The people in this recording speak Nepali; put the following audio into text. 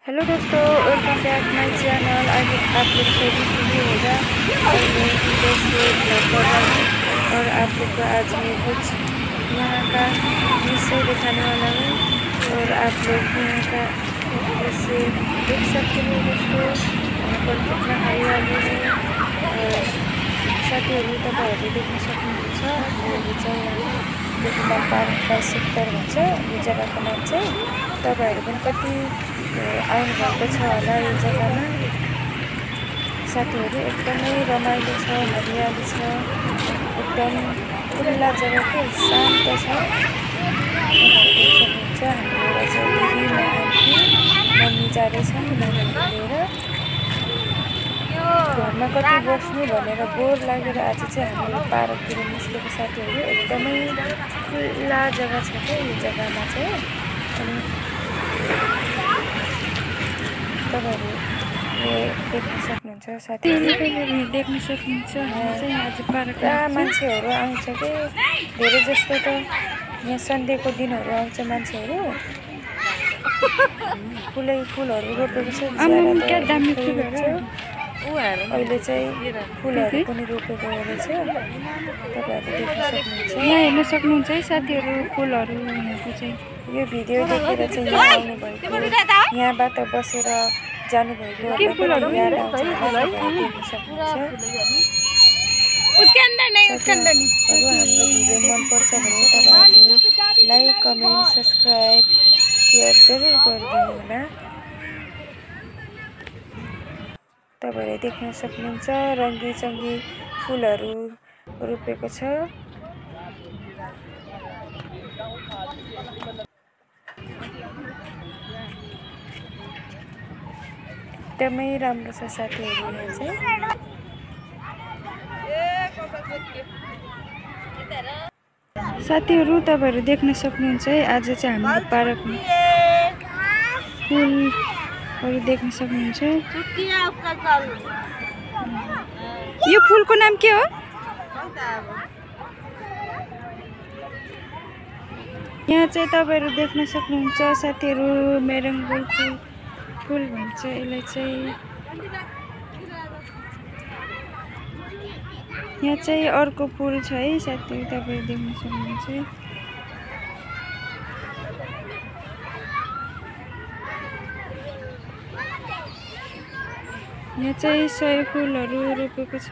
हेलो दोस्तों, वेलकम बैक माय चैनल। आज आप लोग सभी फ्री होगा और मैं इधर से ब्लॉग कर रहा हूँ और आप लोग को आज मैं कुछ यहाँ का दृश्य दिखाने वाला हूँ और आप लोग यहाँ का जैसे देख सकते हो दोस्तों, यहाँ पर कितना हरियाली है और साथीहरू तपाईहरुले देख्न सक्नुहुन्छ। यो चाहिँ यहाँ पार्क का सेक्टर भन्छ यो जग्गाको नाम चाहिँ। तपाईहरु पनि कति आउनु भएको छ होला यो जग्गामा। साथीहरु एकदमै रमाइलो छ, हरियाली छ, एकदम खुल्ला जग्गा के शान्त छ। हाम्रो चाहिँ दिदी मम्मी जाँदैछन् नानीहरु लिएर। घरमा कति बस्नु भनेर बोर लागेर आज चाहिँ हामी पार्कतिर निस्केको साथीहरु। एकदमै खुल्ला जग्गा छ के यो जग्गामा चाहिँ। अनि तपाईहरुले देख्न सक्नुहुन्छ साथीहरु, देख्न सक्नुहुन्छ चाहिँ आज पार्कमा मान्छेहरु आउँछ के धेरै जस्तो। त यहाँ सन्डेको दिनहरु आउँछ मान्छेहरु। फुलहरु रोपेको छ अहिले चाहिँ फुलहरु पनि रोपेको रहेछ। तपाईहरुले देख्न सक्नुहुन्छ, यहाँ हेर्न सक्नुहुन्छ है साथीहरु फुलहरु। यहाँको चाहिँ यो भिडियो देखेर चाहिँ यहाँ आउनु भएको, यहाँबाट बसेर जानु भएको के फुलहरु याद आउँछ देख्न सक्नुहुन्छ। उसके अंदर नहीं, उसके अंदर नहीं। हाम्रो भिडियो मन पर्छ भने तपाईहरुले लाइक, कमेन्ट, सब्स्क्राइब, शेयर जरुर गरिदिनु होला। तपाईहरुले देख्न सक्नुहुन्छ रङ्गी-चङ्गी फुलहरु रोपेको छ। एकदमै राम्रो छ साथीहरु यहाँ चाहिँ। साथीहरु तपाईहरु देख्न सक्नुहुन्छ है आज चाहिँ हाम्रो पार्कमा फुलहरु देख्न सक्नुहुन्छ। यो फुलको नाम के हो? यहाँ चाहिँ तपाईहरु देख्न सक्नुहुन्छ साथीहरु मेरङ्गोल फुल भन्छ यसलाई चाहिँ। यहाँ चाहिँ अर्को फुल छ है साथीहरु, तपाईहरु देख्न सक्नुहुन्छ। यहाँ चाहिँ सय फुलहरु रोपेको छ।